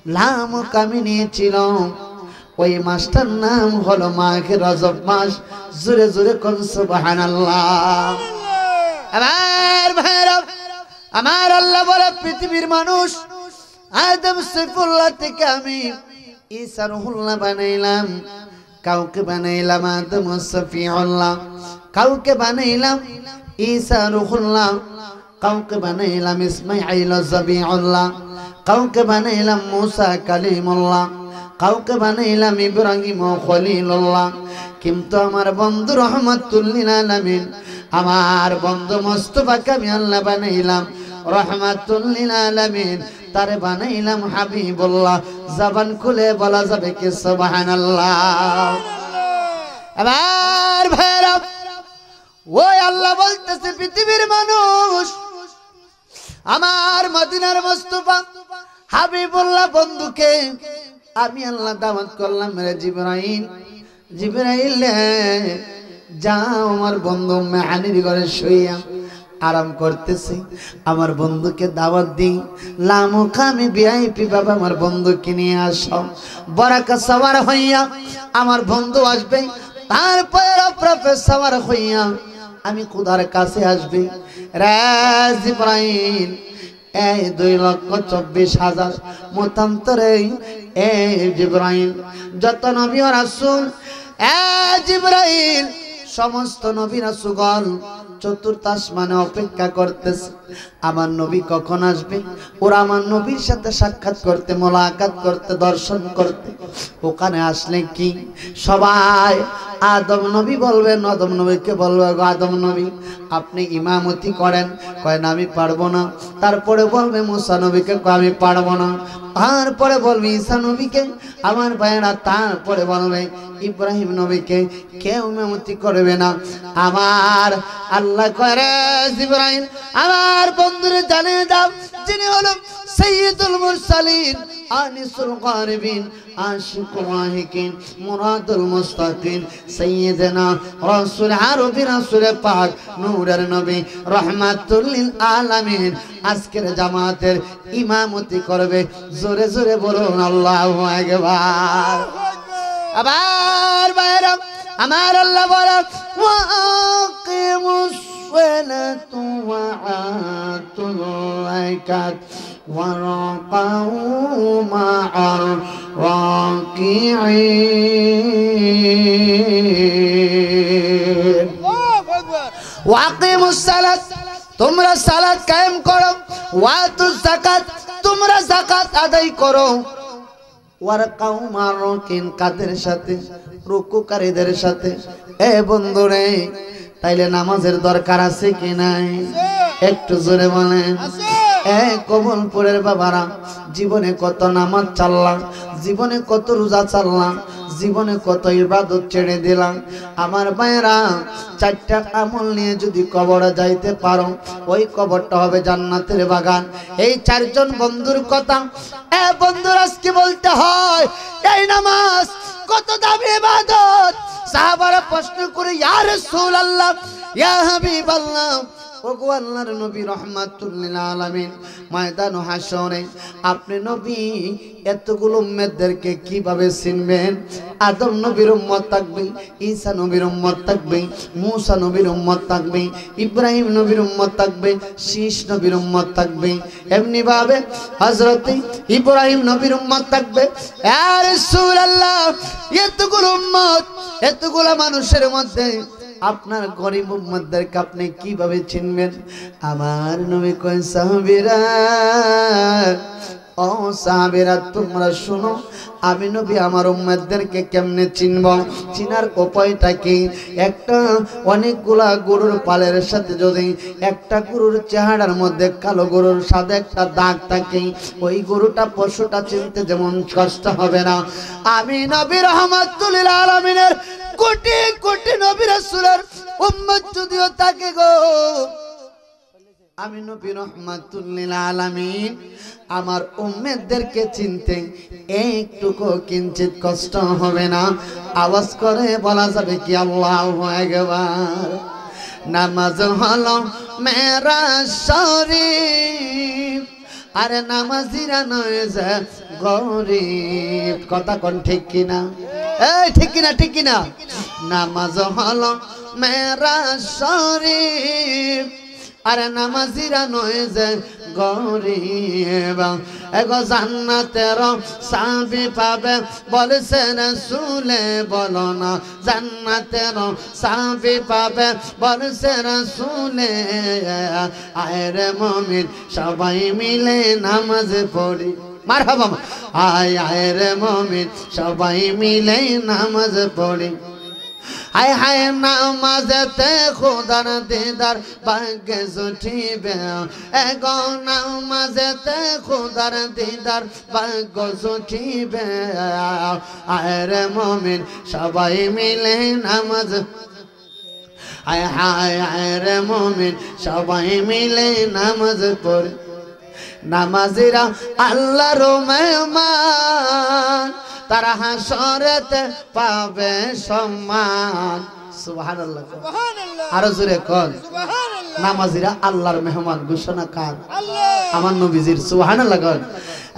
লামক আমি নিয়েছিল। ওই মাসটার নাম হলো মাঘে রজব মাস। জোরে জোরে কোন সুবহানাল্লাহ। আমার ভাইরা, আমার আল্লাহ বলে পৃথিবীর মানুষ আদম সাইফুল্লাহ থেকে আমি ঈসা রুহুল্লাহ বানাইলাম, কাউকে বানাইলাম আদম সফিউল্লাহ, কাউকে বানাইলাম ঈসা রুহুল্লাহ, কাউকে বানাইলাম ইসমাঈল জবিউল্লাহ, কাউকে বানাইলাম মুসা কালিমুল্লাহ, কাউকে বানাইলাম ইব্রাহিম খলিলুল্লাহ। কিন্তু আমার বন্ধু রহমাতুল লিল আলামিন, আমার বন্ধু মুস্তাফাকে আমি আল্লাহ বানাইলাম রহমাতুল লিল আলামিন, তারে বানাইলাম হাবিবুল্লাহ। জবান খুলে বলা যাবে কি সুবহানাল্লাহ। আমার ভাইরা, ওই আল্লাহ বলতেছে পৃথিবীর মানুষ আমার মদিনার মুস্তাফা হাবিবুল্লাহ বন্ধুকে আমি আল্লাহ দাওয়াত করলাম, রে জিবরাইল, জিবরাইল যাও আমার বন্ধু মেহানির ঘরে শুইয়া আরাম করতেছি, আমার বন্ধুকে দাওয়াত দিই, লামুকামি ভিআইপি বাবা আমার বন্ধুকে নিয়ে আসো। বরাকা সওয়ার হইয়া আমার বন্ধু আসবে, তারপরে রফরফে সওয়ার হইয়া আমি খুদার কাছে আসবে। রে জিবরাইল, এই 2,24,000 মতান্তরে এই জিবরাইল যত নবী ও রাসূল, জিবরাইল সমস্ত নবী রাসূলগণ চতুর্থ আসমানে অপেক্ষা করতেছে আমার নবী কখন আসবে, ওরা আমার নবীর সাথে সাক্ষাৎ করতে, মোলাকাত করতে, দর্শন করতে। ওখানে আসলে কি সবাই আদম নবী বলবেন, আদম নবীকে বলবে, আদম নবী আপনি ইমামতি করেন, কয় না আমি পারবো না। তারপরে বলবে মুসা নবীকে, কয় আমি পারবো না। তারপরে বলবে ঈসা নবীকে, আমার ভাইয়েরা, তারপরে বলবে ইব্রাহিম নবীকে, কেউ ইমামতি করবে না। আমার আল্লাহ করে জিবরাইল আমার বন্ধুরে জানিয়ে দাও, যিনি হলো সাইয়্যিদুল মুরসালিন, আনিসুল গারিবিন, আশিকুল ওয়াহিকিন, মুরাদুল মুস্তাকিন, সাইয়্যিদনা রাসূল আরবি, রাসূল পাক, নূরের নবী, রাহমাতুল লিল আলামিন আজকের জামাতের ইমামতি করবে। জোরে জোরে বলুন আল্লাহু আকবার। আবার বাইরা, আমার আল্লাহ বলে ওয়াকিমুস সালাতু ওয়া আতুল যাকাত ওয়ারকাউ মা'আর রাকিঈন। ওয়াকিমুস সালাত, তোমরা সালাত কায়েম করো, ওয়াতুজ যাকাত, তোমরা যাকাত আদায় করো, ওয়ারকাউ মা'আর রাকিঈন, কাদের সাথে? রুকুকারীদের সাথে। এ বন্ধুরে, তাইলে নামাজের দরকার আছে কি নাই? একটু জোরে বলেন। কমলপুরের বাবারা, জীবনে কত নামাজ চাললাম, জীবনে কত রোজা চাললাম, জীবনে কত ইবাদত ছেড়ে দিলাম। আমার ভাইরা, 4টা আমল নিয়ে যদি কবরে যাইতে পারো, ওই কবরটা হবে জান্নাতের বাগান। এই 4জন বন্ধুর কথা বন্ধুর আজকে বলতে হয়। এই নামাজ কত দামি ইবাদত। সাহাবারা প্রশ্ন করে, ইয়া রাসূলুল্লাহ, ইয়া হাবিবাল্লাহ, ওগো আল্লাহর নবী রাহমাতুল লিল আলামিন, ময়দান হাশরে আপনি নবী এতগুলো উম্মতদেরকে কিভাবে চিনবেন? আদম নবীর উম্মত থাকবে, ঈসা নবীর উম্মত থাকবে, মুসা নবীর উম্মত থাকবে, ইব্রাহিম নবীর উম্মত থাকবে, শীষ নবীর উম্মত থাকবে, এমনি ভাবে হযরত ইব্রাহিম নবীর উম্মত থাকবে। ইয়া রাসূলুল্লাহ, এতগুলো উম্মত, এতগুলো মানুষের মধ্যে আপনার গরিব উম্মতদেরকে আপনি কিভাবে চিনবেন? আমার নবী কয়, সাহাবীরা, ও সাহাবীরা, তোমরা শুনো, আমি নবী আমার উম্মতদেরকে কেমনে চিনব? চিনার উপায়টা কি? একটা অনেকগুলা গরুর পালের সাথে যদি একটা গরুর চেহারার মধ্যে কালো গরুর সাথে একটা দাগ থাকে, ওই গরুটা, পশুটা চিনতে যেমন কষ্ট হবে না, আমি নবী রাহমাতুল লিল আলামিনের কোটি কোটি নবী রাসূলের উম্মত যদিও থাকে গো, আমি নবী রাহমাতুল লিল আলামিন আমার উম্মতদেরকে চিনতে একটুকু কিঞ্চিত কষ্ট হবে না। আওয়াজ করে বলা যাবে কি আল্লাহু আকবার। নামাজ হলো মেরাজ শরীফ, আরে নামাজিরা নয় যে গরিব কথা কোন ঠিক কিনা এই ঠিক কিনা ঠিক কিনা নামাজ হলো মেরা শরীফ আরে নামাজিরা নয় যে গরিব এগো জান্নাতের চাবি পাবে বলেছে রাসূলে বলো না জান্নাতের চাবি পাবে বলেছে রাসূলে আয়রে মুমিন সবাই মিলে নামাজ পড়ি মারহাবা আয় আয়রে মুমিন সবাই মিলে নামাজ পড়ি হায় হায় নামাজেতে খোদার দিদার ভাগ্যে জুটিবে এগো নামাজেতে খোদার দিদার ভাগ্য জুটিবে আয়রে মুমিন সবাই মিলে নামাজ হায় হায় আয়রে মুমিন সবাই মিলে নামাজ পড়ে নামাজিরা আল্লাহর মেহমান তারা হাসরেতে পাবে সম্মান সুবহানাল্লাহ আরো জোরে কোন নামাজিরা আল্লাহর মেহমান ঘোষণা কার আল্লাহ আমার নবীজির সুবহানাল্লাহ কোন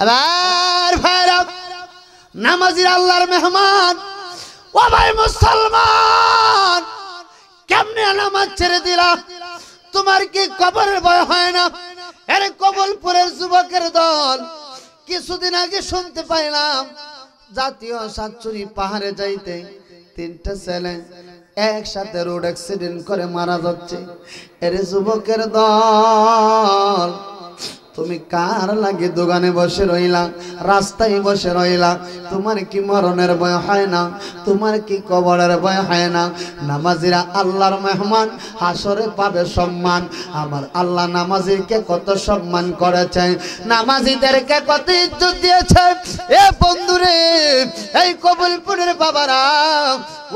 এবার ভাইরা নামাজিরা আল্লাহর মেহমান ও ভাই মুসলমান কেমনে নামাজ ছেড়ে দিলা তোমার কি কবরের ভয় হয় না এর কবলপুরের যুবকের দল কিছুদিন আগে শুনতে পাইলাম জাতীয় সাতচুরি পাহাড়ে যাইতে তিনটা ছেলে একসাথে রোড অ্যাক্সিডেন্ট করে মারা যাচ্ছে এর যুবকের দল তুমি কার লাগে দোকানে বসে রইলা রাস্তায় বসে রইলা তোমার কি মরণের ভয় হয় না তোমার কি কবরের ভয় হয় না নামাজিরা আল্লাহর মেহমান হাসরে পাবে সম্মান আমার আল্লাহ নামাজিকে কত সম্মান করেছে নামাজিদেরকে কত ইজ্জত দিয়েছে এ বন্ধুরে এই কবুলপুরের বাবারা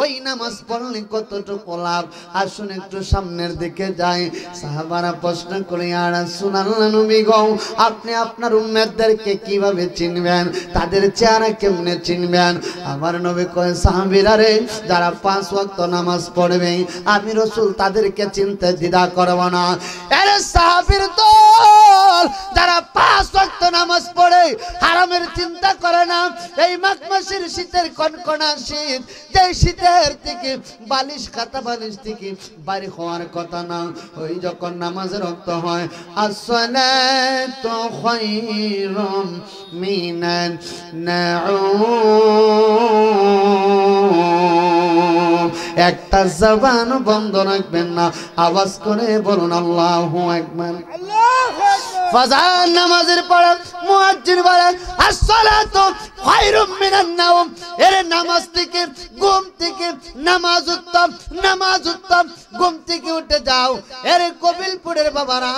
ওই নামাজ পড়লে কতটুকু লাভ আসুন একটু সামনের দিকে যাই সাহাবারা প্রশ্ন করে আর রাসূলুল্লাহ নবী গো আপনি আপনার উম্মতদেরকে কিভাবে চিনবেন তাদের চেহারা কেমনে চিনবেন আমার নবী কয় সাহাবীরা রে যারা 5 ওয়াক্ত নামাজ পড়বে আমি রাসূল তাদেরকে চিনতে দ্বিধা করব না আরে সাহাবীর দল যারা 5 ওয়াক্ত নামাজ পড়ে হারামের চিন্তা করে না এই মাঘ মাসের শীতের কনকনা শীত যে শীতের থেকে বালিশ কাটা বালিশ থেকে বাড়ি হওয়ার কথা না ওই যখন নামাজের রক্ত হয় আসসালাতু খায়রুম মিনান নাউম একটা জবান বন্ধ রাখবেন না আওয়াজ করে বলুন আল্লাহু আকবার আল্লাহু আকবার ফাজার নামাজের পরে মুয়াজ্জিন বলে আসসালাতু খায়রুম মিনান নাওম এর নামাজ থেকে ঘুম থেকে নামাজ উত্তম ঘুম থেকে উঠে যাও এর কবিলপুরের বাবারা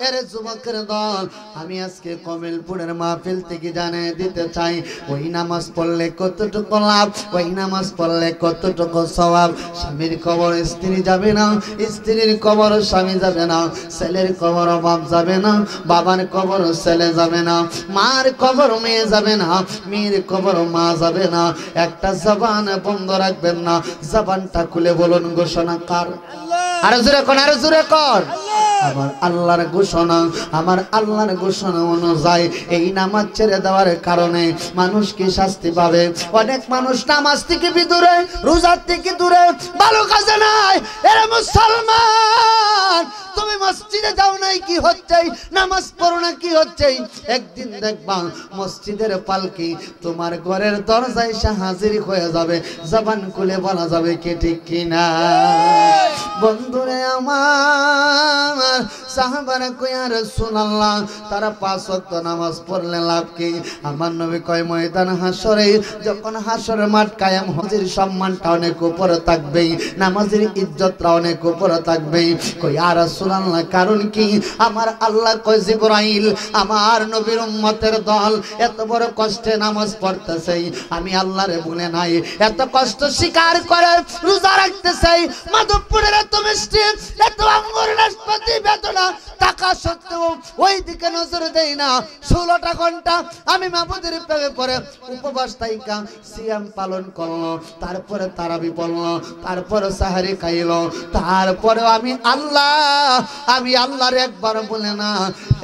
এর যুবকের দল আমি আজকে কবিলপুরের মাহফিল থেকে জানিয়ে দিতে চাই ওই নামাজ পড়লে কতটুকু লাভ ওই নামাজ পড়লে কতটুকু সওয়াব স্বামীর কবর স্ত্রী যাবে না স্ত্রীর কবর স্বামী যাবে না ছেলের কবর বাপ যাবে না বাবার কবর ছেলে যাবে না মার কবর মেয়ে যাবে না মেয়ের কবর মা যাবে না একটা জবান বন্ধ রাখবেন না জবানটা খুলে বলুন ঘোষণা কার আরো জোরে কোন আমার আল্লাহর ঘোষণা আমার আল্লাহর ঘোষণা অনুযায়ী এই নামাজ ছেড়ে দেওয়ার কারণে মানুষ কি শাস্তি পাবে অনেক মানুষ নামাজ থেকে দূরে রোজা থেকে দূরে ভালো কাজে নাই এরা মুসলমান তুমি মসজিদে যাও নাই কি হচ্ছে নামাজ পড়ো না কি হচ্ছে একদিন দেখবা মসজিদের পালকি তোমার ঘরের দরজায় এসে হাজির হয়ে যাবে জবান খুলে বলা যাবে কি ঠিক কিনা বন্ধুরে আমার সাহাবারা কয় ইয়া রাসূলুল্লাহ তারা 5 ওয়াক্ত নামাজ পড়লে লাভ কি আমার নবী কয় ময়দান হাসরে যখন হাসরের মাঠ কায়েম হাজির সম্মানটা অনেক উপরে থাকবে নামাজের ইজ্জতটা অনেক উপরে থাকবে কয় ইয়া রাসূলুল্লাহ কারণ কি আমার আল্লাহ কয় জিবরাইল আমার নবীর উম্মতের দল এত বড় কষ্টে নামাজ পড়তেছে আমি আল্লাহরে বলে নাই এত কষ্ট স্বীকার করে রোজা রাখতেছে মাধবপুরের এত মিষ্টি, এত আঙ্গুর নাশপাতি বেদনা টাকা সত্ত্বেও ওই দিকে নজর দেই না। 16টা ঘন্টা আমি মাবুদের প্রেমে পড়ে উপবাস থাইকা সিয়াম পালন করলো, তারপরে তারাবি পড়লো, তারপরে সাহারি খাইলো, তারপরে আমি আল্লাহর একবার বলে না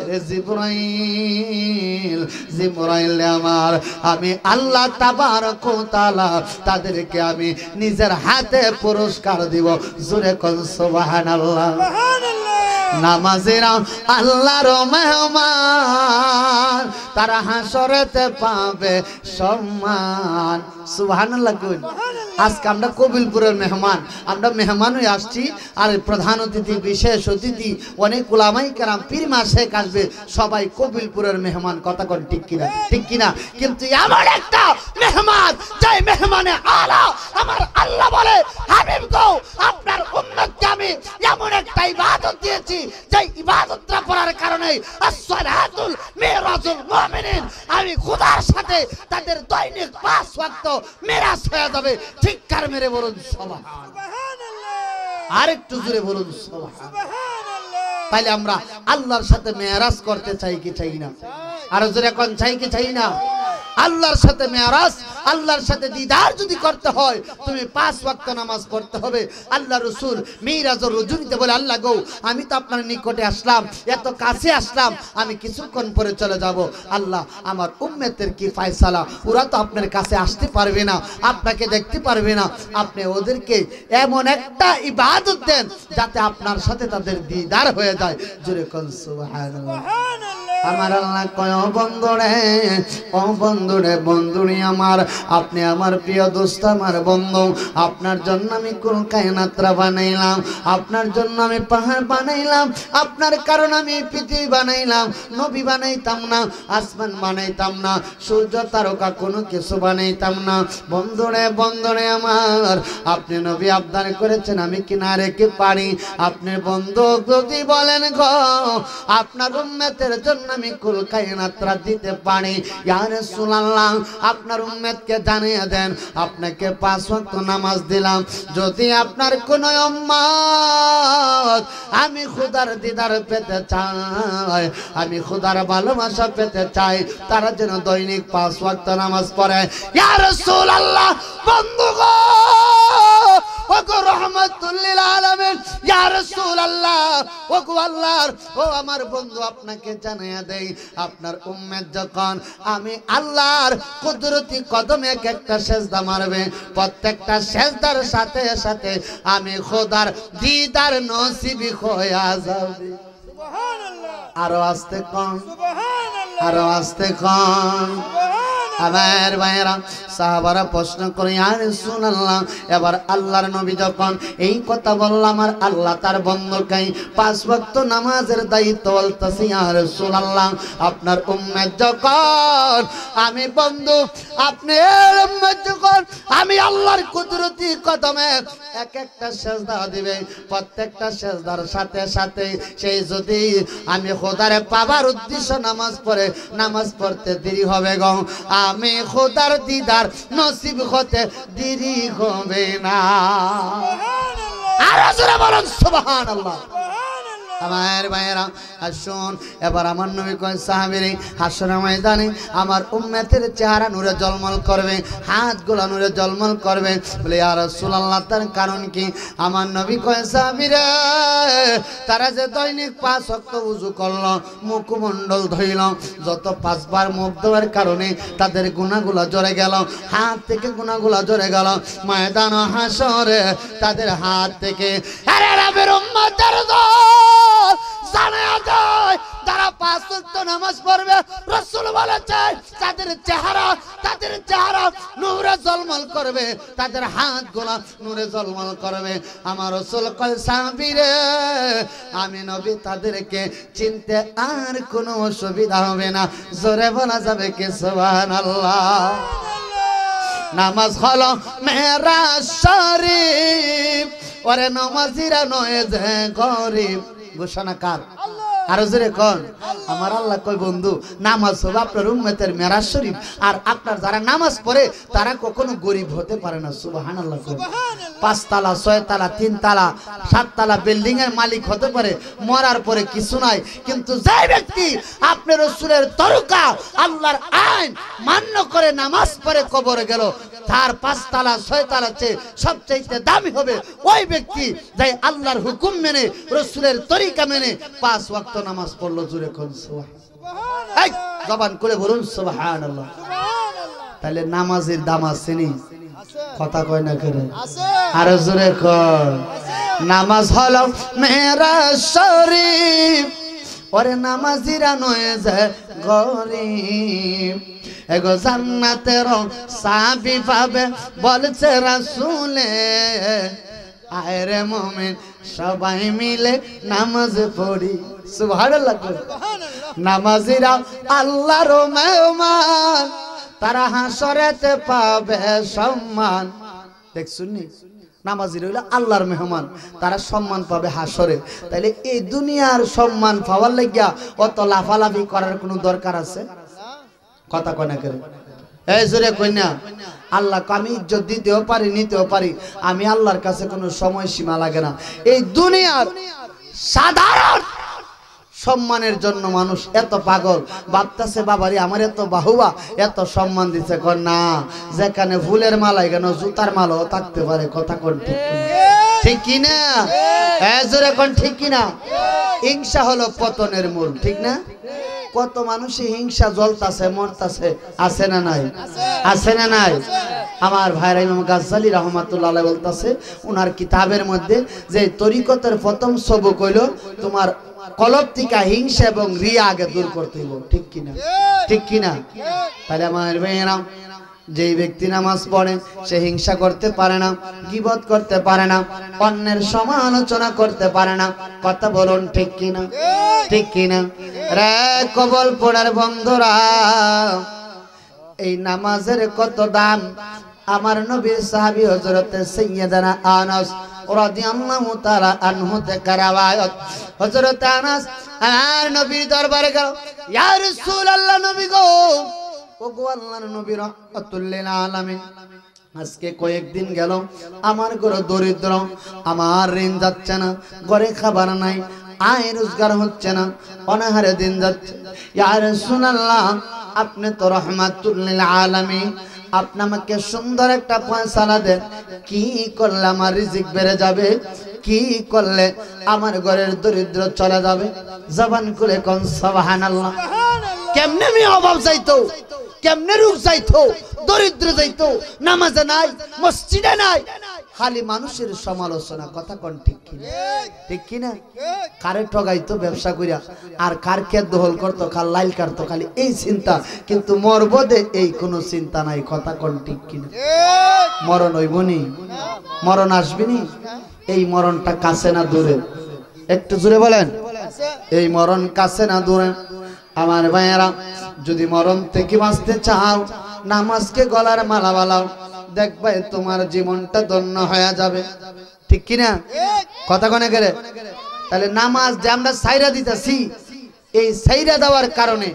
রে জিবরাইল, জিবরাইল আমার, আমি আল্লাহ তাবারক ওয়া তাআলা তাদেরকে আমি নিজের হাতে পুরস্কার দিব। জোরে কোন সুবহানাল্লাহ। নামাজেরা আল্লাহর মেহমান, তারা হাসরেতে পাবে সম্মান। সুবহানাল্লাহ কই। আজকে আমরা কবিলপুরের মেহমান, আমরা মেহমান হয়ে আসছি। আর প্রধান অতিথি, বিশেষ অতিথি অনেক উলামায়ে কেরাম, পীর মাসেক আসবে, সবাই কবিলপুরের মেহমান। কথা কোন ঠিক কিনা? ঠিক কিনা? কিন্তু এমন একটা মেহমান, যাই মেহমানে আলা আমার আল্লাহ বলে হাবিব গো আপনার উম্মতকে আমি এমন একটা ইবাদত দিয়েছি যে ইবাদতটা করার কারণে আসসালাতুল মিরাজুল মুমিনিন, আমি খোদার সাথে তাদের দৈনিক 5 ওয়াক্ত মিরাজ হয়ে যাবে। ঠিক কার মেরে বলুন সুবহানাল্লাহ। আরেকটু জোরে বলুন সুবহানাল্লাহ। তাইলে আমরা আল্লাহর সাথে মেরাজ করতে চাই কি চাই না? আর জোরে কোন চাই কি চাই না? আল্লাহর সাথে মেরাজ, আল্লাহর সাথে দিদার যদি করতে হয় তুমি 5 ওয়াক্ত নামাজ পড়তে হবে। আল্লাহ রাসূল মিরাজের রজনীতে বলে আল্লাহ গো আমি তো আপনার নিকটে আসলাম, এত কাছে আসলাম, আমি কিছুক্ষণ পরে চলে যাব। আল্লাহ আমার উম্মতের কি ফয়সালা, ওরা তো আপনার কাছে আসতে পারবে না, আপনাকে দেখতে পারবে না, আপনি ওদেরকে এমন একটা ইবাদত দেন যাতে আপনার সাথে তাদের দিদার হয়ে যায়। জোরে কোন সুবহানাল্লাহ। আমার আল্লাহ কয় ও বন্ধুরে, ও বন্ধুরে, বন্ধুরে আমার, আপনি আমার প্রিয় দোস্ত, আমার বন্ধু, আপনার জন্য আমি কুল কায়নাতরা বানাইলাম, আপনার জন্য আমি পাহাড় বানাইলাম, আপনার কারণ আমি পৃথিবী বানাইলাম। নবী বানাইতাম না, আসমান বানাইতাম না, সূর্য তারকা কোনো কিছু বানাইতাম না। বন্ধুরে, বন্ধুরে আমার, আপনি নবী আবদার করেছেন, আমি কি না রেখে পারি? আপনি বন্ধু যদি বলেন গো আপনার উম্মতের জন্য আমি কুল কায়নাতরা দিতে পারি, ইয়া রাসূলুল্লাহ আপনার উম্মতকে জানিয়ে দেন আপনাকে 5 ওয়াক্ত নামাজ দিলাম। যদি আপনার কোন উম্মত আমি খোদার দিদার পেতে চাই, আমি খোদার ভালোবাসা পেতে চাই, তারা যেন দৈনিক 5 ওয়াক্ত নামাজ পড়ে। ইয়া রাসূলুল্লাহ বন্ধু গো ওগো রহমাতুল লিল আলামিন, ইয়া রাসূলুল্লাহ ওগো আল্লাহর ও আমার বন্ধু, আপনাকে জানিয়ে দেই আপনার উম্মত যখন আমি আল্লাহর কুদরতি কদমে একটা সেজদা মারবে, প্রত্যেকটা সেজদার সাথে সাথে আমি খোদার দিদার নসিব হয়ে যাবে। সুবহানাল্লাহ। আরো আস্তে কোন সুবহানাল্লাহ, আরো আস্তে কোন। আমার ভাইরা সাহাবারা প্রশ্ন করে ইয়া রাসূলুল্লাহ, এবার আল্লাহর নবী যখন এই কথা বললাম আর আল্লাহ তার বন্ধুকে 5 ওয়াক্ত নামাজের দায়িত্ব বলতেছে, ইয়া রাসূলুল্লাহ আপনার উম্মত যখন আমি বন্ধু, আপনার উম্মত যখন আমি আল্লাহর কুদরতি কদমে এক একটা সেজদা দিবে, প্রত্যেকটা সেজদার সাথে সাথে সেই যদি আমি খোদারে পাবার উদ্দেশ্য নামাজ পড়ে, নামাজ পড়তে দেরি হবে গো, আমি খোদার দিদার নসিব হতে দেরি হবে না। আর জোরে বলুন সুবহানাল্লাহ। আমার ভাইয়েরা আসুন, এবার আমার নবী কয় সাহাবীরে হাসরের ময়দানে আমার উম্মতের চেহারা নূরে ঝলমল করবে, হাতগুলো নূরে ঝলমল করবে। বলে ইয়া রাসূলুল্লাহ তার কারণ কি? আমার নবী কয় সাহাবীরে তারা যে দৈনিক 5 ওয়াক্ত ওযু করলো, মুখমণ্ডল ধুইল, যত 5 বার মুখ ধোয়ার কারণে তাদের গুনাহগুলো ঝরে গেল, হাত থেকে গুনাহগুলো ঝরে গেল, ময়দান হাসরে তাদের হাত থেকে আরে নবীর উম্মতের জানা যায় যারা 5 ওয়াক্ত নামাজ পড়বে, রাসূল বলেছেন তাদের চেহারা নূরে ঝলমল করবে, তাদের হাতগুলো নূরে ঝলমল করবে। আমার রাসূল কয় সাহাবীরে আমি নবী তাদেরকে চিনতে আর কোনো অসুবিধা হবে না। জোরে বলা যাবে কি সুবহানাল্লাহ। নামাজ হলো মেরাজ শরীফ, ওরে নামাজিরা নয় যে গরিব। ঘোষণা কার? আল্লাহ। আর জোরে কোন আমার আল্লাহ কয় বন্ধু নামাজ হবে আপনার উম্মতের মেরাজ শরীফ আর আপনার যারা নামাজ পড়ে তারা কখনো গরিব হতে পারে না সুবহানাল্লাহ কোন 5 তালা 6 তালা 3 তালা 7 তালা বিল্ডিং এর মালিক হতে পারে মরার পরে কিছু নাই কিন্তু যে ব্যক্তি আপনার রাসূলের তরিকা আল্লাহর আইন মান্য করে নামাজ পড়ে কবরে গেল তার 5 তালা 6 তালা চেয়ে সবচেয়ে দামি হবে ওই ব্যক্তি যে আল্লাহর হুকুম মেনে রাসূলের তরিকা মেনে 5 ওয়াক্ত নামাজ পড়লো জোরে কোন সুবহানাল্লাহ এই জবান করে বলুন সুবহানাল্লাহ তাহলে নামাজের দাম আছে নি কথা কয় না করে আর জোরে কোন নামাজ হলো মেরাজ শরীফ ওরে নামাজিরা নয় যায় গরিব এগো জান্নাতের চাবি পাবে বলছে রাসূলে আয়রে মুমিন সবাই মিলে নামাজ পড়ি সুবহানাল্লাহ নামাজিরা আল্লাহর মেহমান তারা হাসরেতে পাবে সম্মান দেখছুনি নামাজি রইল আল্লাহর মেহমান তারা সম্মান পাবে হাসরে তাইলে এই দুনিয়ার সম্মান পাওয়ার লাগিয়া অত লাফালাফি করার কোনো দরকার আছে কথা কয় না করে এই জোরে কই না আল্লাহ আমি ইজ্জত দিতেও পারি নিতেও পারি আমি আল্লাহর কাছে কোনো সময় সীমা লাগে না এই দুনিয়ার সাধারণ সম্মানের জন্য মানুষ এত পাগল ভাবতেছে বাবারি আমার এত বাহুবা এত সম্মান দিচ্ছে কোন না যেখানে ফুলের মালা এখানে জুতার মালাও থাকতে পারে কথা কোন ঠিক কি না জোরে কোন ঠিক কি না হিংসা হলো পতনের মূল ঠিক না কত মানুষে হিংসা জ্বলতাছে মরতাছে আছে না নাই আছে না নাই আমার ভাইরা ইমাম গাজ্জালী রাহমাতুল্লাহ আলাইহি বলতাছে উনার কিতাবের মধ্যে যে তরিকতের প্রথম সবক হইল তোমার কলব থেকে হিংসা এবং রিয়া আগে দূর করতে হইব ঠিক কিনা ঠিক কিনা তাহলে আমার ভাইরা যেই ব্যক্তি নামাজ পড়ে সে হিংসা করতে পারে না গীবত করতে পারে না অন্যের সমালোচনা করতে পারে না কথা বলুন ঠিক কিনা ঠিক কিনা রে কবল পড়ার বন্ধুরা এই নামাজের কত দাম আমার নবীর সাহাবী হযরত সাইয়্যিদানা আনাস রাদিয়াল্লাহু তাআলা আনহু থেকে রওয়ায়াত হযরত আনাস আর নবীর দরবারে গেল ইয়া রাসূলুল্লাহ নবী গো ওগো আল্লাহর নবী রাহমাতুল লিল আলামিন আজকে কয়েকদিন গেল আমার ঘরে দরিদ্র আমার ঋণ যাচ্ছে না ঘরে খাবার নাই আয় রোজগার হচ্ছে না অনাহারে দিন যাচ্ছে ইয়া রাসূলুল্লাহ আপনি তো রাহমাতুল লিল আলামিন আপনি আমাকে সুন্দর একটা ফয়সালা দেন কি করলে আমার রিজিক বেড়ে যাবে কি করলে আমার ঘরের দরিদ্র চলে যাবে জবান খুলে কোন সুবহানাল্লাহ কেমনে মি অভাব যাইতো কেমনে রোগ যাইতো দরিদ্র যাইতো নামাজে নাই মসজিদে নাই খালি মানুষের সমালোচনা কথা কোন ঠিক কিনা ঠিক কিনা কারে ঠগাইতো ব্যবসা কইরা আর কার কে দখল করতো খাল লাইল কাটতো খালি এই চিন্তা কিন্তু মরবদে এই কোনো চিন্তা নাই কথা কোন ঠিক কিনা মরণ হইবনি মরণ আসবেনি এই মরণটা কাছে না দূরে একটু জোরে বলেন এই মরণ কাছে না দূরে আমার ভাইয়েরা যদি মরণ থেকে বাঁচতে চাও নামাজকে গলার মালা বালাও দেখবে তোমার জীবনটা ধন্য হয়ে যাবে ঠিক কি না কথা কোনে করে তাহলে নামাজ যে আমরা সাইরা দিতেছি এই সাইরা দেওয়ার কারণে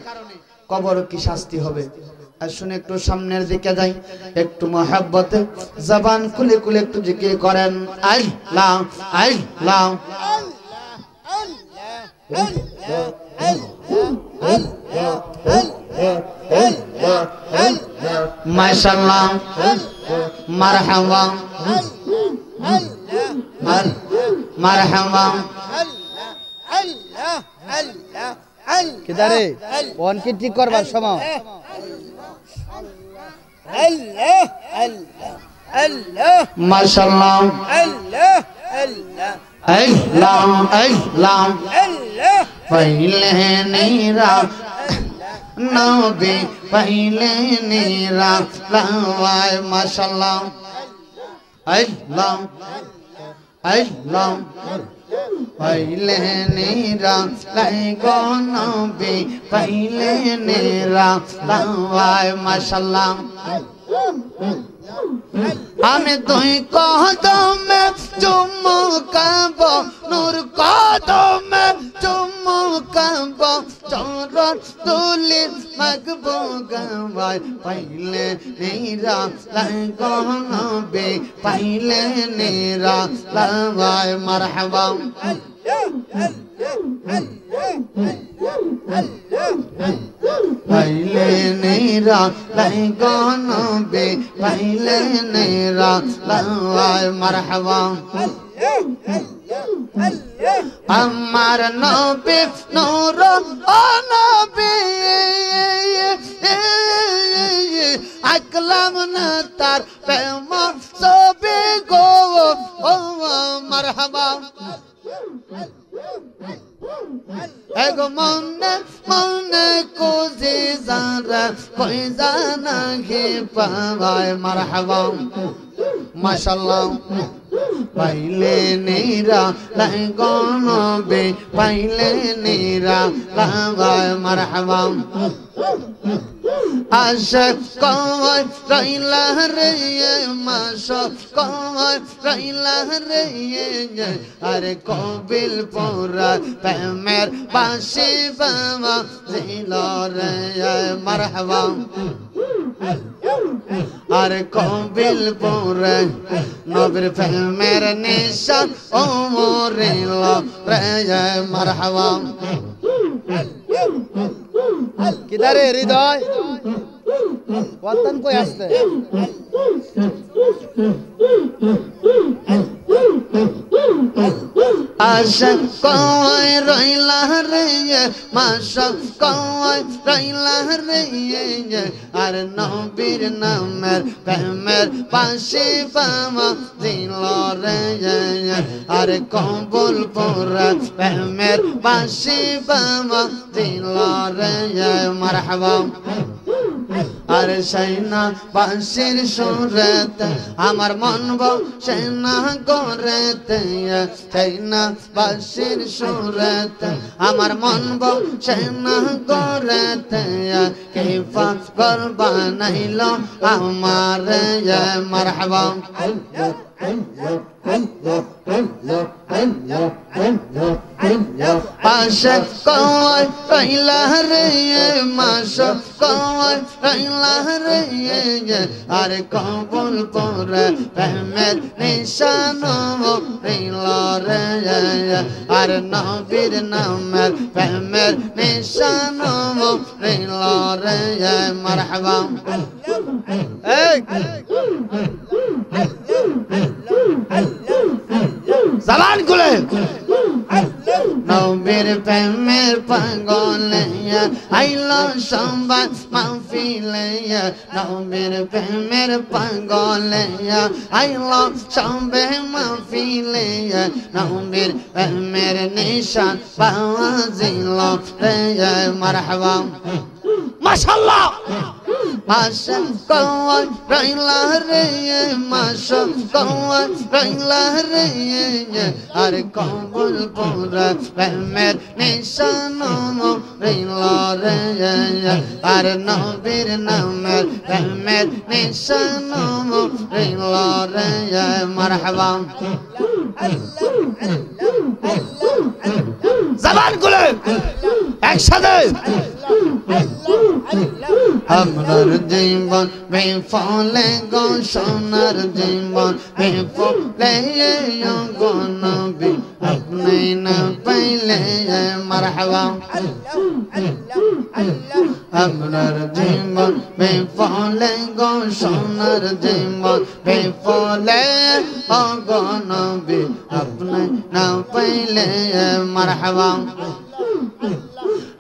কবর কি শাস্তি হবে আর শুনে একটু সামনের দিকে যাই একটু মহব্বতে জবান খুলে খুলে একটু জিকির করেন আল্লাহ আল্লাহ মাশাআল্লাহ মারহাবা মারহাবা কিদারে কোন কি ঠিক করবার সময় আল্লাহ আল্লাহ আল্লাহ মাশাআল্লাহ আল্লাহ আল্লাহ আল্লাহ আল্লাহ আল্লাহ পहिले নীরা নবী পहिले নীরা লাওয়ায় মাশাআল্লাহ আল্লাহ আল্লাহ পहिले নীরা লাগো নবী পहिले নীরা লাওয়ায় মাশাআল্লাহ আমি তুই কদমে চুমুকাব নূর কদমে চুমুকাব চরণ তুলি মাগবো গাওয়াই পাইলে নেরা লাগো নবী পাইলে নেরা লাওয়াই মারহাবা পাইলে নেরা লাগো নবী পাইলে নেরা লাওয়াই মারহাবা আমার নবী নূর ও নবী আকলাম না তার প্রেম ছবি গো ও মারহাবা এগো মনে মনে কোজি যারা কই জানা হে পাওয়ায় মারহাবা মাশাআল্লাহ পাইলে নেরা লাগো নবী পাইলে নেরা লাওয়ায় মারহাবা আশক কয় রইলা রে মাশক কয় রইলা রে আরে কবিল পোরা প্রেমের বাঁশি বাবা দিল রে মারহাবা আর কবিল পোরা নবীর প্রেমের নিশান ও মরিল রে মারহাবা কিদারে হৃদয় ওয়াতন কই আসছে আশক কয় রইলা রে মাশক কয় রইলা রে আর নবীর নামের প্রেমের পাশে পাওয়া দিল রে আর কবুল পোরা প্রেমের পাশে পাওয়া দিল রে মারহাবা আর সাইনা বাঁশির সুরেতে আমার মন বসেনা করেতে সাইনা বাঁশির সুরেতে আমার মন বসেনা করেতে কে পাগল বানাইল আমার মারহাবা আশক কয় রইলা রে মাশক কয় রইলা রে আর কবুল পোরা প্রেমের নিশান রইল রে আর নবীর নামের প্রেমের নিশান রইল রে মারহাবা জবান খুলে নবীর প্রেমের পাগলে আইল সবাই মাহফিলে নবীর প্রেমের পাগলে আইল সবাই মাহফিলে নবীর প্রেমের নিশান পাওয়া দিল রে মারহাবা মাশাআল্লাহ আশক কয় রইলা রে মাশক কয় রইলা রে আর কবুল পোরা প্রেমের নিশান রইল রে আর নবীর নামের প্রেমের নিশান রইল রে মারহাবা জবান খুলে একসাথে আপনার জীবন বিফলে গো সোনার জীবন বিফলে গো নবী আপনি না পাইলে মারহাবা আপনার জীবন বিফলে গো সোনার জীবন বিফলে গো নবী আপনি না পাইলে মারহাবা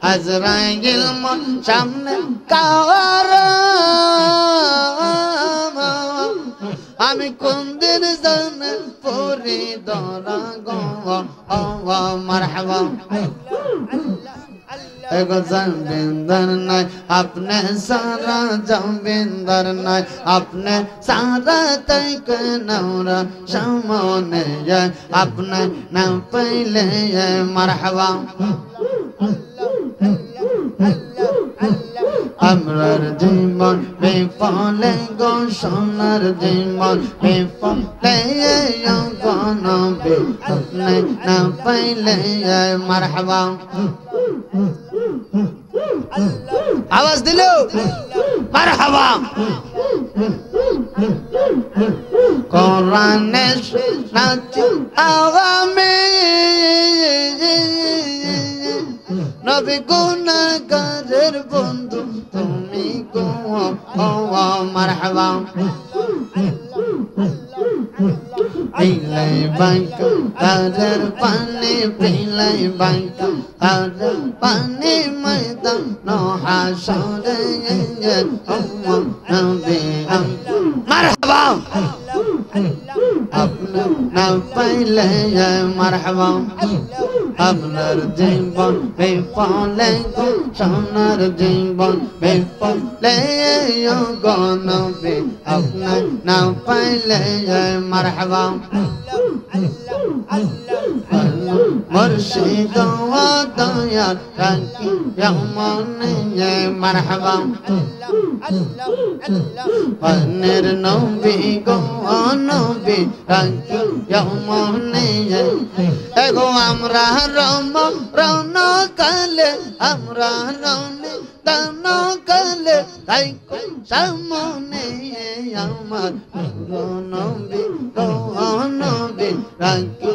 আজরাইল মন সামনে কাওয়ার আমি কোন দিন জানে পরি দরা গো মারহাবা এগো জমিন্দার নাই আপনি সারা জমিন্দার নাই আপনি সারা তাই নৌরা সামনে আপনি না পাইলে মারহাবা আমরার জীবন বিফলে গো সোনার জীবন বিফলে গো নবী আপনি না পাইলে মারহাবা আওয়াজ দিল মারহাবা কোরআনে নাচি আওয়ামে নবী গুনাহগারের বন্ধু তুমি গো মারহাবা পিলাই বাঁকা তাদের পানি পিলাই বাঁকা তাদের পানি ময়দান হাসরে নবী মারহাবা আপনি না পাইলে মারহাবা আপনার জীবন বিফলে গো সোনার জীবন বিফলে গো নবী আপনি না পাইলে মারহাবা মুর্শিদ ও দয়াল রাখি মনে মারহাবা পানের নবী গো নবী রাখি মনে এগো আমরা রম রন কালে আমরা রনে দান কালে তাই সামনে আমার নবী গো নবী রাখি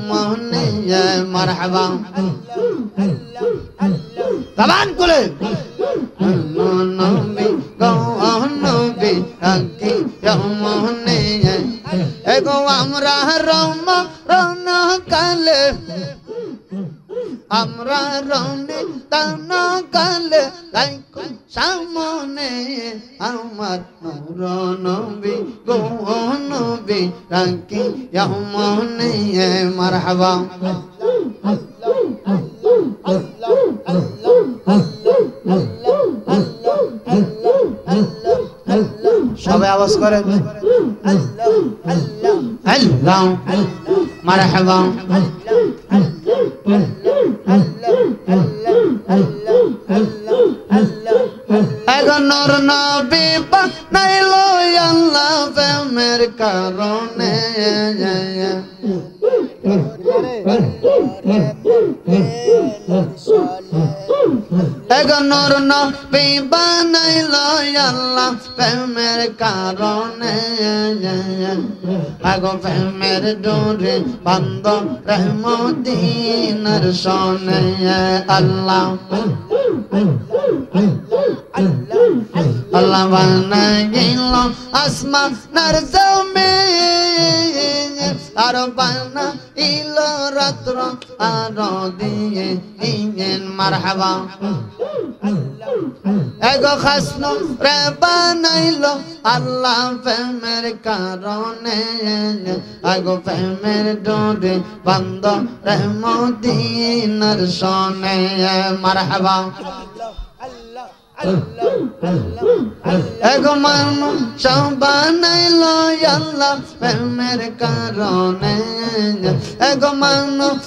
মনে মারহাবা জবান খুলে নবী গো নবী রাখি মনে এগো আমরা রম রন কালে আমরা রনে তান কালে তাই সামনে আমার নূর নবী গো নবী রাখি মনে মারহাবা সবাই আওয়াজ করেন আল্লাহ মারহাবা এখন নূর নবী বানাইলো আল্লাহ প্রেমের কারণে এখন নূর নবী বানাইলো আল্লাহ প্রেমের কারণে আগো প্রেমের ডোরে বান্ধ রে মদিনার সনে আল্লাহ আল্লাহ বানাইল আসমানের জমিন আর বানাইল রাত্র আর দিন মারহাবা এগো খাসনো রে বানাইল আল্লাহ প্রেমের কারণে আগো প্রেমের ডোরে বান্ধ রে মদিনার সনে মারহাবা এগো মানুষ বানাইল আল্লাহ প্রেমের কারণে এগো মানুষ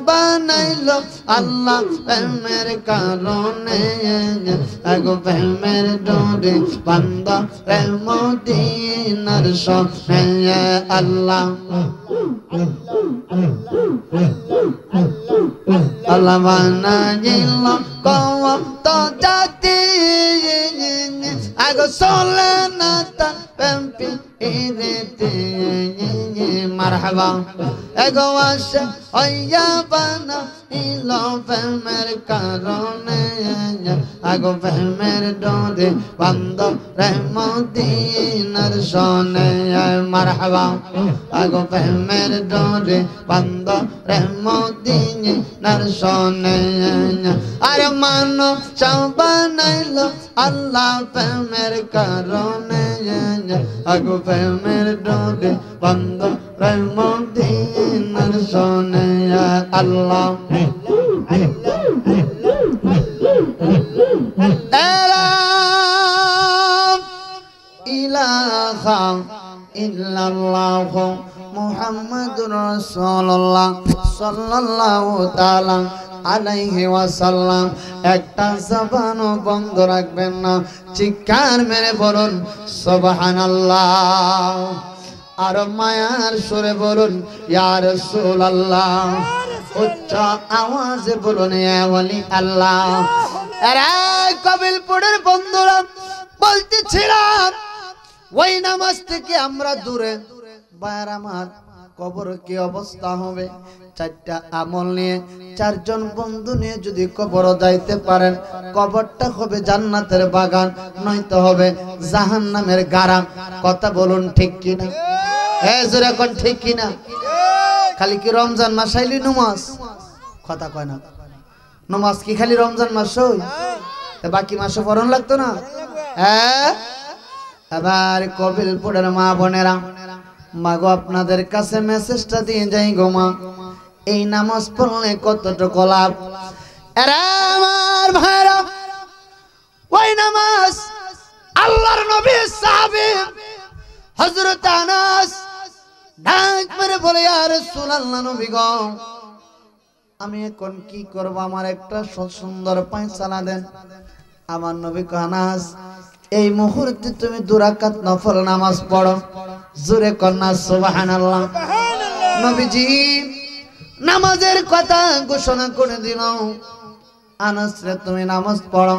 বানাইল আল্লাহ প্রেমের কারণে এগো প্রেমের ডোরে বান্ধ রে মদিনার সনে আল্লাহ আল্লাহ বানাইল কত জাতি আগো সোলে না তা পেম্পি ইরেতে মারহাবা এগো আশা ওয়া বানা ইলো প্রেমের কারণে আগো প্রেমের ডোরে বান্ধ রে মদিনার সনে মারহাবা আগো প্রেমের ডোরে বান্ধ রে মদিনার সনে আর মানো বানাইল আল্লাহ প্রেমের কারণে আগো প্রেমের ডোরে বান্ধ রে মদিনার সনে আল্লাহ ইলাহা ইল্লাল্লাহ মুহাম্মাদুর রাসূলুল্লাহ সাল্লাল্লাহু তাআলা আলাইহি ওয়াসাল্লাম একটা জবানও বন্ধ রাখবেন না চিৎকার মেরে বলুন সুবহানাল্লাহ আর মায়ার সুরে বলুন ইয়া রাসূলুল্লাহ উচ্চ আওয়াজে বলুন ইয়া ওয়ালি আল্লাহ আরে কবিলপুরের বন্ধুরা বলতেছিলাম ওই নামাজ থেকে আমরা দূরে ভাইরা আমার কবর কি অবস্থা হবে চারটা আমল নিয়ে চারজন বন্ধু নিয়ে যদি কবর যাইতে পারেন কবরটা হবে জান্নাতের বাগান নয়তো হবে জাহান্নামের গাড়া কথা বলুন ঠিক কিনা জোরে কোন ঠিক কিনা খালি কি রমজান মাস আইলি নামাজ কথা কয় না নামাজ কি খালি রমজান মাস হই তা বাকি মাসে পড়ন লাগতো না আবার কবিলপুরের মা বোনেরা মাগো আপনাদের কাছে মেসেজটা দিয়ে যাই গো মা এই নামাজ পড়লে কতটুকু লাভ আরে আমার ভাইরা ওই নামাজ আল্লাহর নবী সাহাবী হযরত আনাস ডাক মেরে বলে ইয়া রাসূলুল্লাহ নবী গো আমি এখন কি করব আমার একটা সুন্দর ফয়সালা দেন আমার নবী আনাস এই মুহূর্তে তুমি 2 রাকাত নফল নামাজ পড়ো জোরে কন্না সুবহানাল্লাহ নবীজি নামাজের কথা ঘোষণা করে দিল আনাস রে তুমি নামাজ পড়ো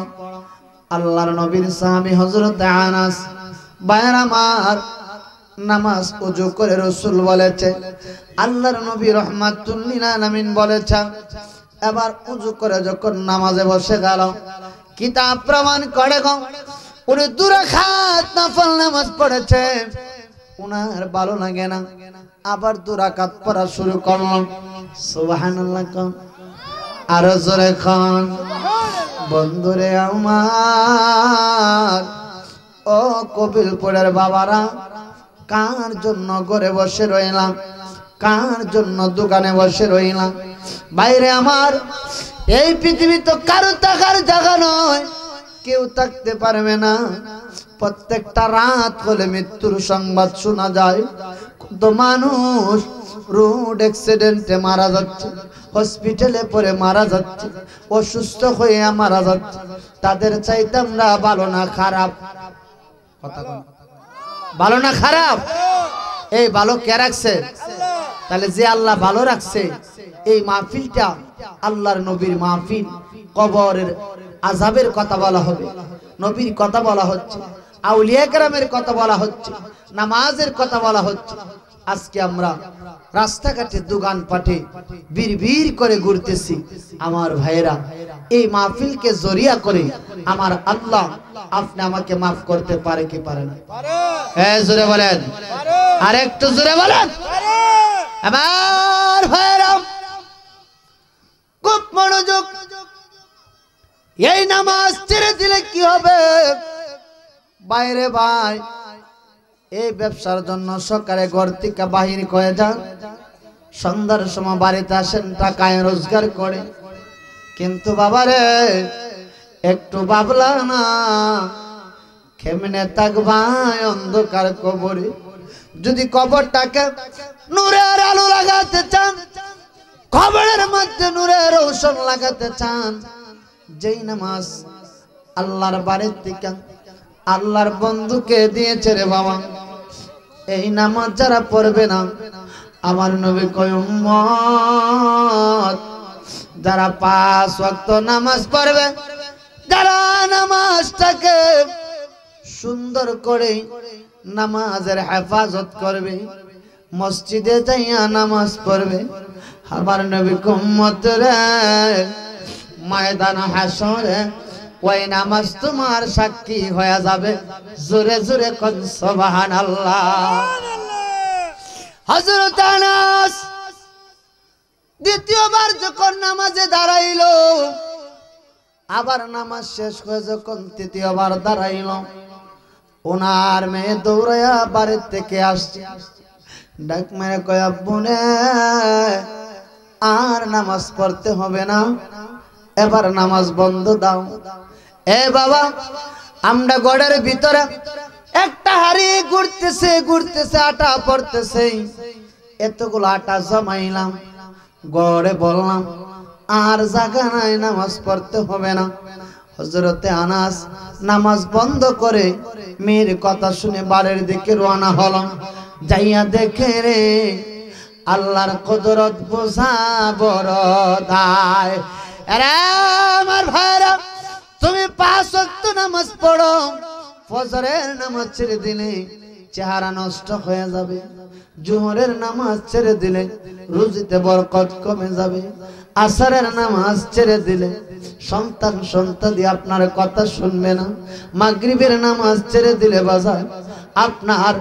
আল্লাহর নবীর সাহাবী হযরত আনাস ভাইরা আমার নামাজ ওযু করে রাসূল বলেছে আল্লাহর নবী রাহমাতুল লিল আলামিন বলেছেন এবার ওযু করে যখন নামাজে বসে গেল কিতাব প্রমাণ করে গো ওরে 2 রাকাত নফল নামাজ পড়েছে উনার ভালো লাগে না আবার 2 রাকাত পড়া শুরু করলাম সুবহানাল্লাহ কোন আর জোরে কোন বন্ধুরে আমার ও কবিলপুরের বাবারা কার জন্য ঘরে বসে রইলাম কার জন্য দোকানে বসে রইলাম বাইরে আমার এই পৃথিবী তো কারো থাকার জায়গা নয় কেউ থাকতে পারবে না প্রত্যেকটা রাত হলে মৃত্যুর সংবাদ শোনা যায় কত মানুষ রোড অ্যাক্সিডেন্টে মারা যাচ্ছে হসপিটালে পড়ে মারা যাচ্ছে অসুস্থ হয়ে মারা যাচ্ছে তাদের চাইতে আমরা ভালো না খারাপ কথা বল ভালো না খারাপ এই ভালো কে রাখছে তাহলে যে আল্লাহ ভালো রাখছে এই মাহফিলটা আল্লাহর নবীর মাহফিল কবরের আযাবের কথা বলা হবে নবীর কথা বলা হচ্ছে আউলিয়া কেরামের কথা বলা হচ্ছে নামাজের কথা বলা হচ্ছে আজকে আমরা রাস্তাঘাটে দোকান পাটে বীর করে ঘুরতেছি আমার ভাইরা এই মাহফিলকে জরিয়া করে আমার আল্লাহ আপনি আমাকে maaf করতে পারে কি পারে না হ্যাঁ জোরে বলেন আর একটু জোরে বলেন আমার ভাইরা খুব মনোযোগ এই নামাজ ছেড়ে দিলে কি হবে বাইরে ভাই এই ব্যবসার জন্য সকালে ঘর থেকে বাহির করে যান সন্ধ্যার সময় বাড়িতে আসেন টাকায় রোজগার করে কিন্তু বাবারে একটু ভাবলা না কেমনে থাকবা অন্ধকার কবরে যদি কবরটাকে নূরের আলো লাগাতে চান কবরের মধ্যে নূরের রৌশন লাগাতে চান যেই নামাজ আল্লাহর বাড়ির থেকে আল্লাহর বন্ধুকে দিয়েছে রে বাবা এই নামাজ যারা পড়বে না আমার নবী কয় উম্মত যারা 5 ওয়াক্ত নামাজ পড়বে যারা নামাজটাকে সুন্দর করে নামাজের হেফাজত করবে মসজিদে যাইয়া নামাজ পড়বে আমার নবী উম্মত রে ময়দান হাসরে ওই নামাজ তোমার সাক্ষী হয়ে যাবে জোরে জোরে কোন সুবহানাল্লাহ হযরত আনাস দ্বিতীয়বার যখন নামাজে দাঁড়াইলো আবার নামাজ শেষ হয়ে যখন তৃতীয়বার দাঁড়াইলো ওনার মেয়ে দৌড়াইয়া বাড়ির থেকে আসছে ডাক মেরে কয় আব্বু রে আর নামাজ পড়তে হবে না এবার নামাজ বন্ধ দাও এ বাবা আমরা গড়ের ভিতরে একটা হাড়ি ঘুরতেছে আটা পড়তেছে এতগুলো আটা জমাইলাম গড়ে বললাম আর জায়গা নাই, নামাজ পড়তে হবে না। হযরতে আনাস নামাজ বন্ধ করে মেয়ের কথা শুনে বাড়ির দিকে রওনা হলো। যাইয়া দেখে রে আল্লাহর কুদরত বোঝা বড় দায়। আরে আমার ভাইরা, তুমি 5 ওয়াক্ত নামাজ পড়ো, ফজরের নামাজ ছেড়ে দিলে চেহারা নষ্ট হয়ে যাবে, জোহরের নামাজ ছেড়ে দিলে রুজিতে বরকত কমে যাবে, আসরের নামাজ ছেড়ে দিলে সন্তান আপনার কথা শুনবে না, মাগরিবের নামাজ ছেড়ে দিলে বাজার আপনার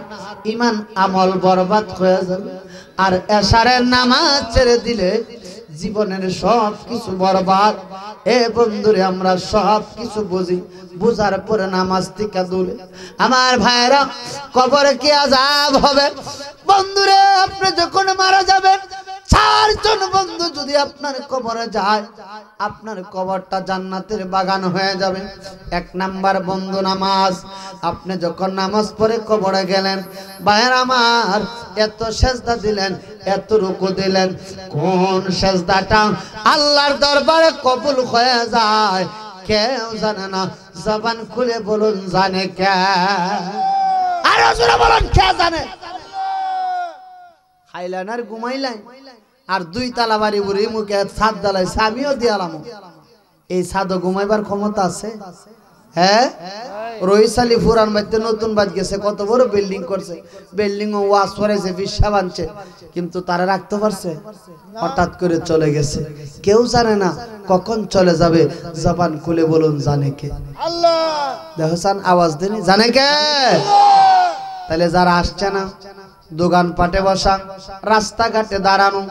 ঈমান আমল বরবাদ হয়ে যাবে, আর এশারের নামাজ ছেড়ে দিলে জীবনের সব কিছু বরবাদ। এ বন্ধুরে, আমরা সব কিছু বুঝি, বুঝার পরে নামাজ থেকে দূরে। আমার ভাইরা, কবরে কি আযাব হবে? বন্ধুরে, আপনি যখন মারা যাবেন, 4 জন বন্ধু যদি আপনার কবরে যায়, আপনার কবরটা জান্নাতের বাগান হয়ে যাবে। 1 নাম্বার বন্ধু নামাজ। আপনি যখন নামাজ পড়ে কবরে গেলেন, ভাইরা আমার, এত সেজদা দিলেন, এত রুকু দিলেন, কোন সেজদাটা আল্লাহর দরবারে কবুল হয়ে যায় কেউ জানে না। জবান খুলে বলুন, জানে কে? আর জোরে বলুন, কে জানে? খাইলেন আর ঘুমাইলেন, আর 2 তালা বাড়ি বুড়ি মুখে ছাদ জ্বালাইছে, আমিও দিয়ালাম। এই ছাদ ঘুমাইবার ক্ষমতা আছে? হ্যাঁ, রইসালি ফুরান বাড়িতে নতুন বাজ গেছে, কত বড় বিল্ডিং করছে, বিল্ডিং ও ওয়াজ করেছে, বিশ্বাস বানছে, কিন্তু তারা রাখতে পারছে? হঠাৎ করে চলে গেছে, কেউ জানে না কখন চলে যাবে। জবান খুলে বলুন, জানে কে? আল্লাহ। দেখছেন, আওয়াজ দেন, জানে কে? তাহলে যারা আসছে না, দোকান পাটে বসা, রাস্তাঘাটে দাঁড়ানো,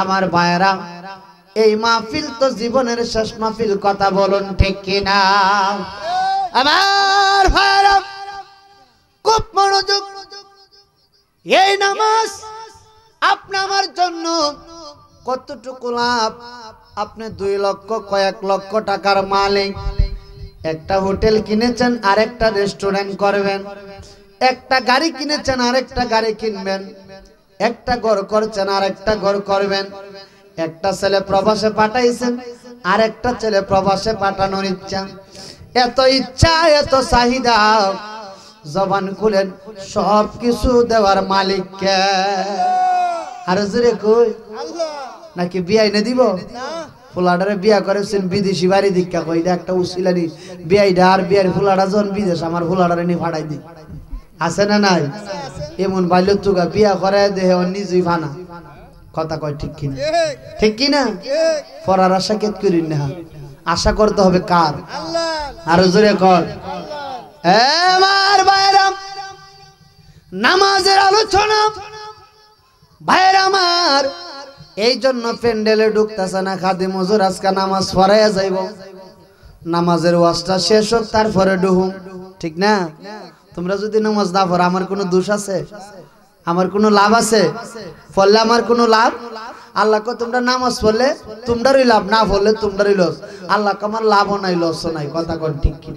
আমার ভাইয়েরা, এই মাহফিল তো জীবনের শেষ মাহফিল, কথা বলুন ঠিক কিনা? আমার ভাইয়েরা, খুব মনোযোগ। এই নামাজ আপনার জন্য কতটুকু লাভ? আপনি 2 লক্ষ কয়েক লক্ষ টাকার মালিক, একটা হোটেল কিনেছেন, আরেকটা রেস্টুরেন্ট করবেন, একটা গাড়ি কিনেছেন, আরেকটা গাড়ি কিনবেন, একটা ঘর করছেন, আরেকটা ঘর করবেন, একটা ছেলে প্রবাসে পাঠাইছেন, আরেকটা ছেলে প্রবাসে পাঠানোর ইচ্ছা, এত ইচ্ছা, এত চাহিদা। জবান খুলেন, সব কিছু দেওয়ার মালিক কে? আর জোরে কই, নাকি বিয়া এনে দিব? ফুলাডারে বিয়া করেছেন বিদেশি বাড়ি দীক্ষা, কইটা একটা উসিলানি বিয়াইডা, আর বিয়ার ফুলাডা যখন বিদেশ, আমার ফুলাডারে নিয়ে ফাটাই দি। আছে না নাই? এমন বাইল তুগা বিয়া করে দেহে নিজেই ফানা। কথা কয় ঠিক কিনা? ঠিক কিনা? পড়ার আশা কেত করি না, আশা করতে হবে কার? আর জোরে কর। আমার ভাইরা, নামাজের আলোচনা ভাইরা আমার, এই জন্য প্যান্ডেলে ঢুকতেছে না খাদিম হুজুর, আজকে নামাজ পড়াইয়া যাইব, নামাজের ওয়াজটা শেষ হোক, তারপরে ঢুকুম। ঠিক না? তোমরা যদি নামাজ না পড়ো, আমার কোনো দোষ আছে? আমার কোনো লাভ আছে? পড়লে আমার কোনো লাভ? আল্লাহ কো তোমরা নামাজ পড়লে তোমরারই লাভ, না পড়লে তোমরারই লস। আল্লাহ আমার লাভও নাই, লসও নাই। কথা কোন ঠিক কি?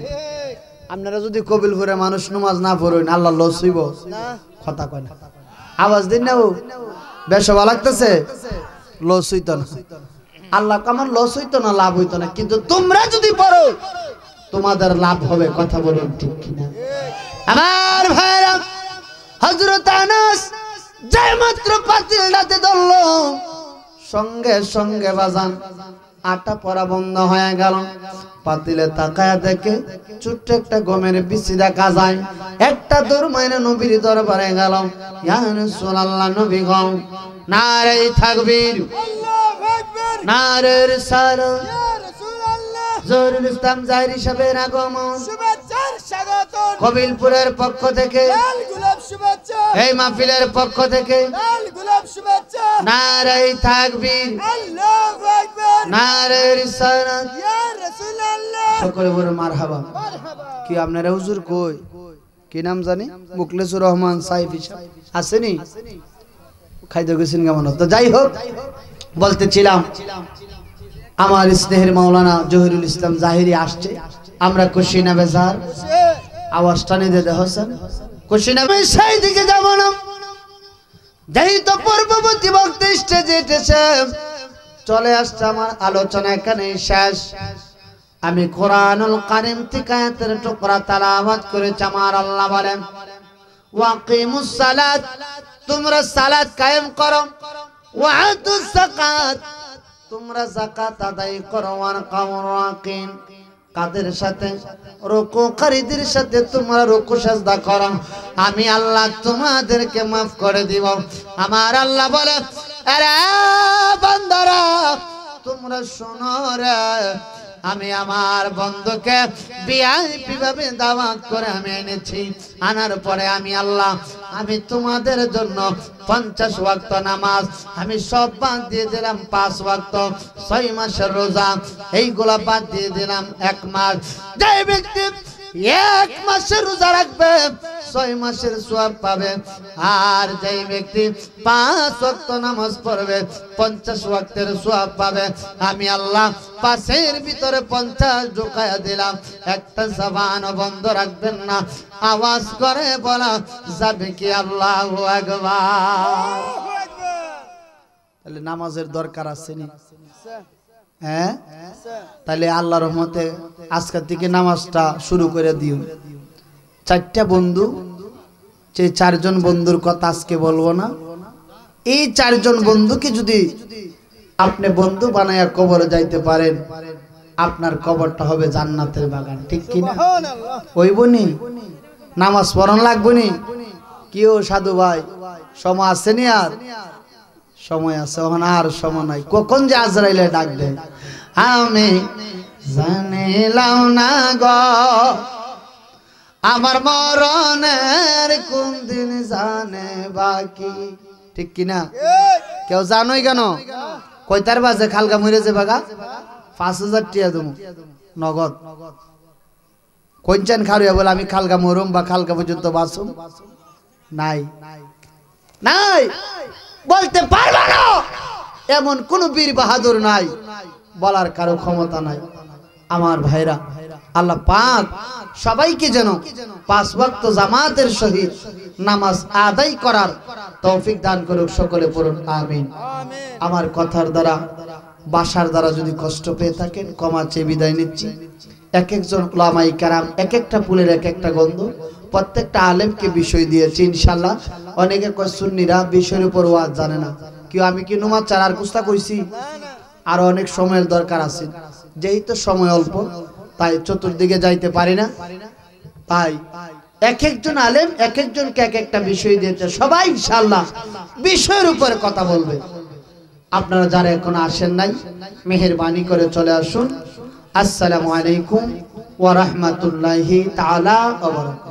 আপনারা যদি কবিল করে মানুষ নামাজ না পড়েন, আল্লাহ লস হইব? কথা কয় না, আওয়াজ দিন না। বেশ ভালো লাগতেছে? লস হইতো না, আল্লাহ আমার লস হইতো না, লাভ হইতো না, কিন্তু তোমরা যদি পড়ো তোমাদের লাভ হবে। কথা বলুন ঠিক কিনা? আমার ভাইরা, হযরত আনাস যাই মাত্র পাতিলটাতে ধরল, সঙ্গে সঙ্গে বাজান আটা পড়া বন্ধ হয়ে গেল। পাতিলে তাকায়া দেখে ছোট্ট একটা গমের বিচি দেখা যায়। একটা দৌড় মাইনে নবীর দরবারে গেল, ইয়া রাসূলুল্লাহ, নবী গো, নারে তাকবীর, আল্লাহু আকবার, নারে রিসালাত, ইয়া রাসূলুল্লাহ, জহুরুল ইসলাম জাহিরি সাহেবের আগমন, শুভেচ্ছার স্বাগতম, কবিলপুরের পক্ষ থেকে লাল গোলাপ শুভেচ্ছা, এই মাহফিলের পক্ষ থেকে লাল গোলাপ শুভেচ্ছা, নারে তাকবীর, আল্লাহু আকবার, নারে রিসালাত, ইয়া রাসূলুল্লাহ। সকলে বলে মারহাবা। কি আপনারা হুজুর কই? কি নাম জানি? মুখলেসুর রহমান সাইফি সাহেব আসেনি? খাইতে গেছেন কেমন? তো যাই হোক, বলতেছিলাম আমার স্নেহের মাওলানা জহিরুল ইসলাম জাহিরি আসছে। আমরা খুশি না বেজার? আওয়াজটা নিয়ে দিতে হোসেন, খুশি না? সেই দিকে যাব না, যেই তো পূর্ববর্তী বক্তা স্টেজে এসেছে, চলে আসছে আমার আলোচনা এখানে শেষ। আমি কোরআনুল কারীম থেকে আয়াতের টুকরা তেলাওয়াত করেছি। আমার আল্লাহ বলেন ওয়াকিমুস সালাত, তোমরা সালাত কায়েম করো, ওয়া আতুস যাকাত, তোমরা যাকাত আদায় করো, ওয়ারকাউ রাকিন, কাদের সাথে? রুকুকারীদের সাথে তোমরা রুকু সাজদা করো, আমি আল্লাহ তোমাদেরকে maaf করে দিব। আমার আল্লাহ বলে আরে বান্দারা তোমরা শোনো রে, আমি আমার বন্ধুকে ভিআইপি ভাবে দাওয়াত করে আমি এনেছি। আনার পরে আমি আল্লাহ আমি তোমাদের জন্য 50 ওয়াক্ত নামাজ আমি সব বাদ দিয়ে দিলাম, 5 ওয়াক্ত, 6 মাসের রোজা এইগুলা বাদ দিয়ে দিলাম 1 মাস। যে ব্যক্তি 1 মাসের রোজা রাখবে 6 মাসের সওয়াব পাবে, আর যে ব্যক্তি 5 ওয়াক্ত নামাজ পড়বে 50 ওয়াক্তের সওয়াব পাবে। আমি আল্লাহ 5-এর ভিতরে 50 ঢুকায়া দিলাম। একটা জবান বন্ধ রাখবেন না, আওয়াজ করে বলা যাবে কি আল্লাহু আকবার। তাহলে নামাজের দরকার আছে নি? হ্যাঁ, তাহলে আল্লাহর রহমতে আজকের থেকে নামাজটা শুরু করে দিও। 4টা বন্ধু, যে 4 জন বন্ধুর কথা আজকে বলবো না, এই 4 জন বন্ধুকে যদি আপনি বন্ধু বানায়া কবরে যাইতে পারেন, আপনার কবরটা হবে জান্নাতের বাগান। ঠিক কি না? হইবনি? নামাজ পড়ন লাগবনি? কিও সাধু ভাই, সময় আছে নি? আর সময় আছে, ওখানে আর সময় নাই। কখন যে আজরাইলে ডাক দেয় আমি জানিলাম না গো, আমার মরণের কোন দিন জানে বাকি। ঠিক কিনা? কেউ জানোই কেন? কয়টার বাজে খালগা মরে যে বাগা 5000 টিয়া দেবো নগদ। কোনচান খারুয়া বলে আমি খালগা মরুম বা খালগা পর্যন্ত বাঁচুম? নাই, নাই, বলতে পারবা না। এমন কোন বীর বাহাদুর নাই, বলার কারো ক্ষমতা নাই। আমার ভাইরা, আল্লাহ পাক সবাইকে যেন 5 ওয়াক্ত জামাতের সহিত নামাজ আদায় করার তৌফিক দান করুক। সকলে পড়ুন আমিন। আমার কথার দ্বারা বাসার দ্বারা যদি কষ্ট পেয়ে থাকেন ক্ষমা চেয়ে বিদায় নিচ্ছি। এক একজন উলামায়ে কেরাম এক একটা ফুলের এক একটা গন্ধ, প্রত্যেকটা আলেমকে বিষয় দিয়েছি ইনশাআল্লাহ। অনেকে কয় সুন্নিরা বিষয়ের উপর ওয়াজ জানে না। কেউ আমি কি নুমাত চারার কুস্তা কইছি? আর অনেক সময়ের দরকার আছে, যেহেতু সময় অল্প তাই চতুর্দিকে যাইতে পারি না। তাই এক একজন আলেম এক একজনকে এক একটা বিষয় দিয়েছে, সবাই ইনশাআল্লাহ বিষয়ের উপরে কথা বলবে। আপনারা যারা এখন আসেন নাই মেহেরবানি করে চলে আসুন। আসসালামু আলাইকুম ওয়া রাহমাতুল্লাহি তাআলা ওয়া বারাকাতুহু।